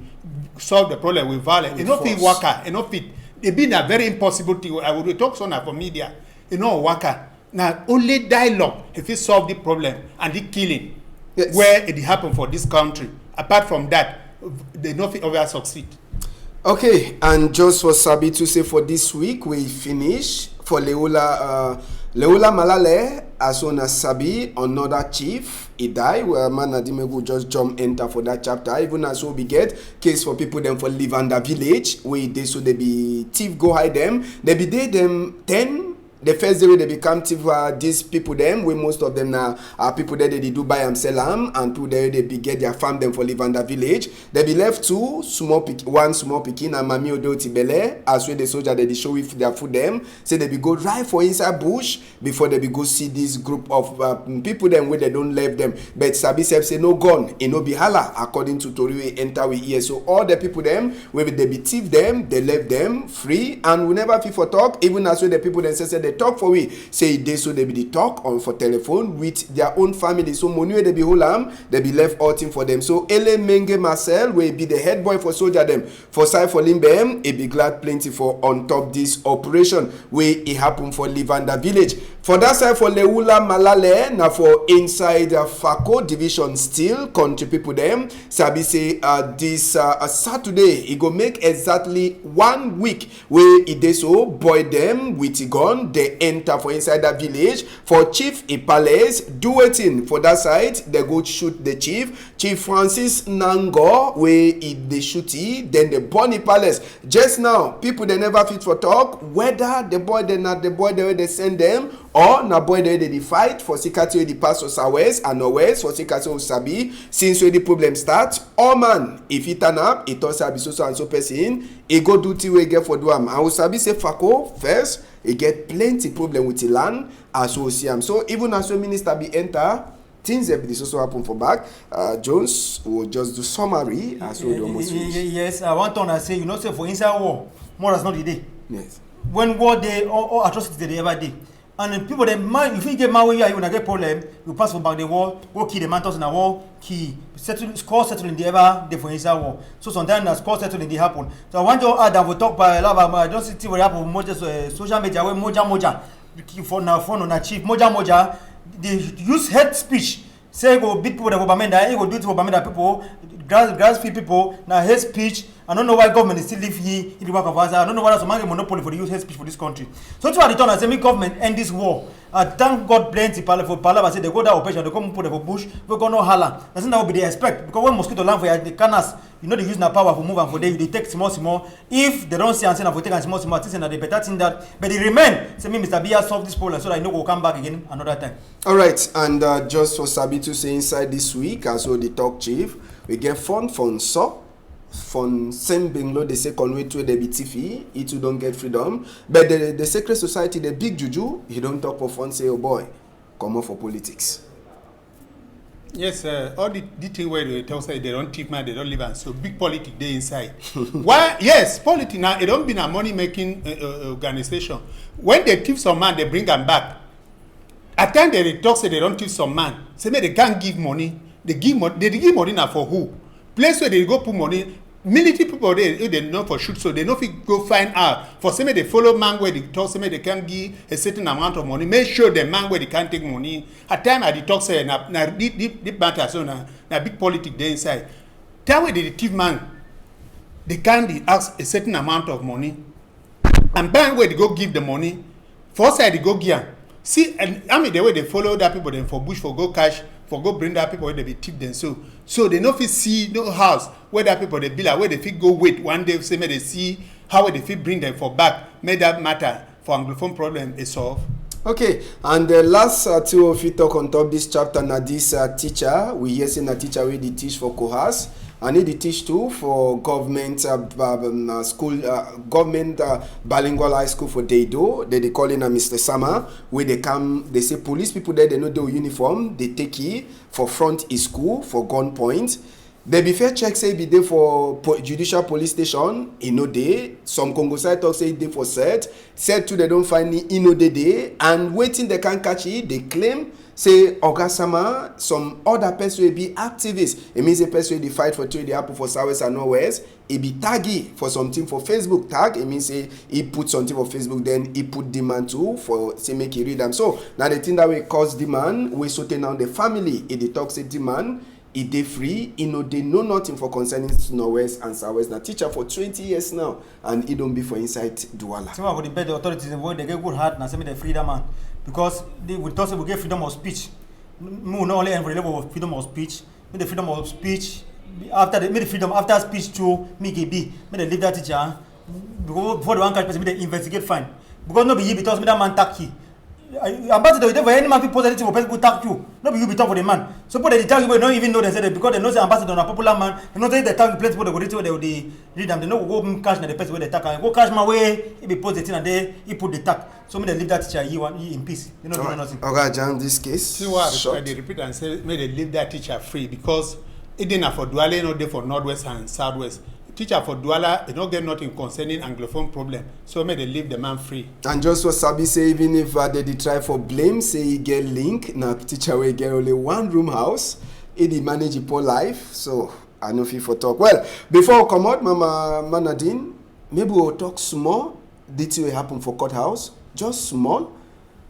solve the problem with violence. Enough fit worker enough fit they been a very impossible thing. I would talk so now for media worker. Now, only dialogue if it solve the problem and the killing where it happen for this country. Apart from that, they don't ever succeed. Okay, and just for Sabi to say for this week, we finish for Leula Malale, as soon as Sabi, another chief, he died, where man Adimegu just jump enter for that chapter. Even as so we get case for people them for live under village, where they so they be thief go hide them, they be they them 10. The first day they become thief these people them, where most of them now are people that they do buy and sell them, and two they be get their farm them for live under village. They be left one small pikin and mami odo tibele, as well the soldier they show if their food them, say they be go drive for inside bush before they be go see this group of people them where they don't leave them. But Sabi say no gun, it no be hala according to Tori we enter we here. So all the people them where they be thief them, they left them free and we never feel for talk, even as well the people them say they talk for we say they so they be the talk on for telephone with their own family. So money they be whole they be left outing for them. So Ele Menge Marcel will be the head boy for soldier them for side for Limbem. He be glad plenty for on top this operation where it happen for Livanda village. For that side for Leula Malale now for inside Fako division still country people them Sabi say this Saturday it go make exactly 1 week where it dey so boy them with a gun they enter for inside that village for Chief Ipales do waiting for that side they go shoot the chief Francis Nango where it they shooty then the Bonnie Palace just now people they never fit for talk whether the boy they not the boy they send them or na boy they fight for security the pass us west and west for security Sabi since when the problem start or man if he turn up it also be so and so person he go do the way get for do am and Sabi say Fako first he get plenty problem with the land as we see him. So even as the minister be enter things that this also happen for back. Jones will just do summary as we almost finish. Yes, I want to say you know say for inside war more is not the day. Yes. When war day or atrocities they ever day. And then people they man if you get mad where you when I get problem, you pass for back the war, go kill the man in the war, score settle in the ever day for inside war. So sometimes the score settle in the happen. So I want to add that we talk by I don't see what happen more just social media where moja for now phone on achieve moja they use hate speech. Say go beat people that Obamenda, go do it to Obamenda people, grassfield people, now hate speech. I don't know why government is still live here in the work of us. I don't know why there's a monopoly for the use hate speech for this country. So to return and say me government end this war. Thank God plenty for Palava say they go that operation, they come put for bush, we go no holla. That's not what they expect. Because when mosquito land for the canals, you know they use na power for move and for they take small. If they don't see and say for take and small, I think they better think that. But they remain. Say me Mr. Biya solve this problem so that I know we'll come back again another time. Alright, and just for Sabi to say inside this week, as well the talk chief, we get fund so. From same Benglo, they say conway to the BTF, it don't get freedom. But the secret society, the big juju, he don't talk for fun, say, oh boy, come up for politics. Yes, all the thing where they talk say they don't thief man, they don't live and so big politics they inside. Why? Yes, politics now it don't be a money making organization. When they thief some man, they bring them back. At times they talk say they don't thief some man. Say they can't give money. They give money now for who? Place where they go put money. Military people they know for shoot, so they know if you go find out. For some they follow man where they talk, some they can give a certain amount of money. Make sure the man where they can't take money. At time I talk say na deep matter so na big politics there inside. Tell where the thief man they can't ask a certain amount of money, and bank where they go give the money. First side they go give. See, and I mean the way they follow that people then for bush for go cash. For go bring that people where they be tip them so they no fit see no house where that people they be like where they fit go wait one day say may they see how they fit bring them for back make that matter for Anglophone problem is solved. Okay, and the last two of you talk on top this chapter na this teacher we hear say na teacher wey dey teach for Kohas and he dey teach too for government school government bilingual high school for Deido. They call him Mr. Sama where they come they say police people there they know the uniform they take it for front is school for gunpoint. They be fair check say be there for judicial police station, no day. Some Congo side talk say they for said too they don't find it, no day, and waiting they can't catch it. They claim say Ogasama, some other person will be activists. It means a person will fight for trade, they happen for Southwest and Northwest. It be taggy for something for Facebook tag. It means say he put something for Facebook, then he put demand too for say make you read them. So now the thing that will cause demand, we sorting down the family. If they talk say demand. It they free, they know nothing for concerning Northwest and Southwest. Now teacher for 20 years now, and it don't be for inside Douala. So I would bet the authorities when they get good heart and say me the freedom man, because they would also get freedom of speech. No, not only every level of freedom of speech, me the freedom of speech after the freedom after speech to me give me the leave that teacher before the one catch person me the investigate fine because no be you because me that man tag you. Ambassador, if any man people positive for people tag you, no be you be talk for the man. So people they tag you, but don't even know they say that because they know the ambassador a popular man. They know they tag the place where they go reach where they will read them. They know go cash na the place where they tag. Go cash my way. He be post the thing and they he put the tag. So me they leave that teacher he in peace. You know nothing. Okay, John, this case. See what they repeat and say, may they leave that teacher free because it didn't for Douala, no day for Northwest and Southwest. Teacher for Douala, they don't get nothing concerning Anglophone problem. So may they leave the man free. And just what Sabi say, even if they try for blame, say he get link, now teacher will get only one room house, he manage a poor life. So I know if you for talk. Well, before we come out, Mama Manadine, maybe we'll talk small. Did it happen for courthouse? Just small.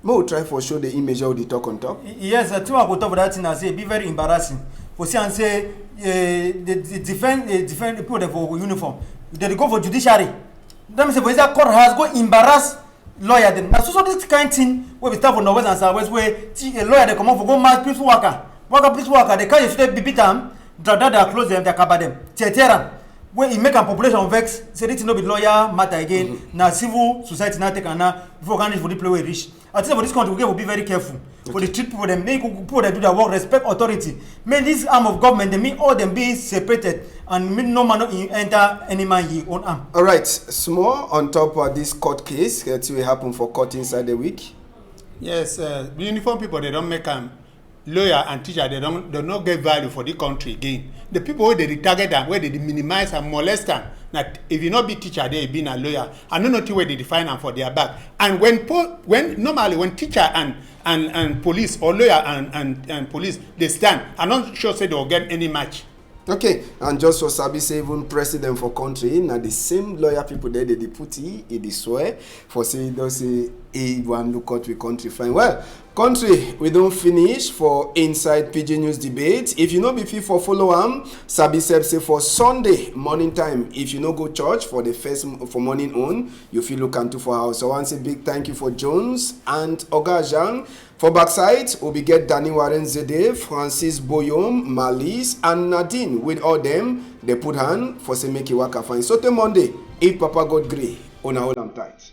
We'll try for show the image of the talk on top. Yes, I think I go talk about that thing and say be very embarrassing. For see and say the defend people that for uniform. They go for judiciary. That means if that courthouse go embarrass lawyer them. Now so this kind of thing where we start for Northwest and Southwest where a lawyer they come out for go mad police worker. Police worker they can't just beat them, drag close them, they cover them. Tear when he make a population vex, say this no be lawyer matter again. Now civil society now take now before can for the play reach. I think for this country we will be very careful. For the treat people them make people that do their work respect authority. Make this arm of government they make all them be separated and make no man enter any man he own arm. All right, small on top of this court case that will happen for court inside the week. Yes, the uniform people they don't make lawyer and teacher they don't get value for the country again. The people where they target them, where they minimize and molest them. That if you not be teacher, they be a lawyer. And no nothing where they define them for their back. And when normally when teacher and police or lawyer and police they stand, I'm not sure say they will get any match. Okay, and just for Sabi say even president for country, now the same lawyer people there they put it swear for say those say one look out we country fine. Well, country we don't finish for inside PIDGIN news debate. If you know be fit for follow Sabi say for Sunday morning time. If you know go church for the first for morning on, you feel look into for house. So I want to say big thank you for Jones and Oga Jean. For backside, we get Danny Warren Zede, Francis Boyom, Malice, and Nadine. With all them, they put hand for say make it work fine. So till Monday, if Papa God grey, on our tight.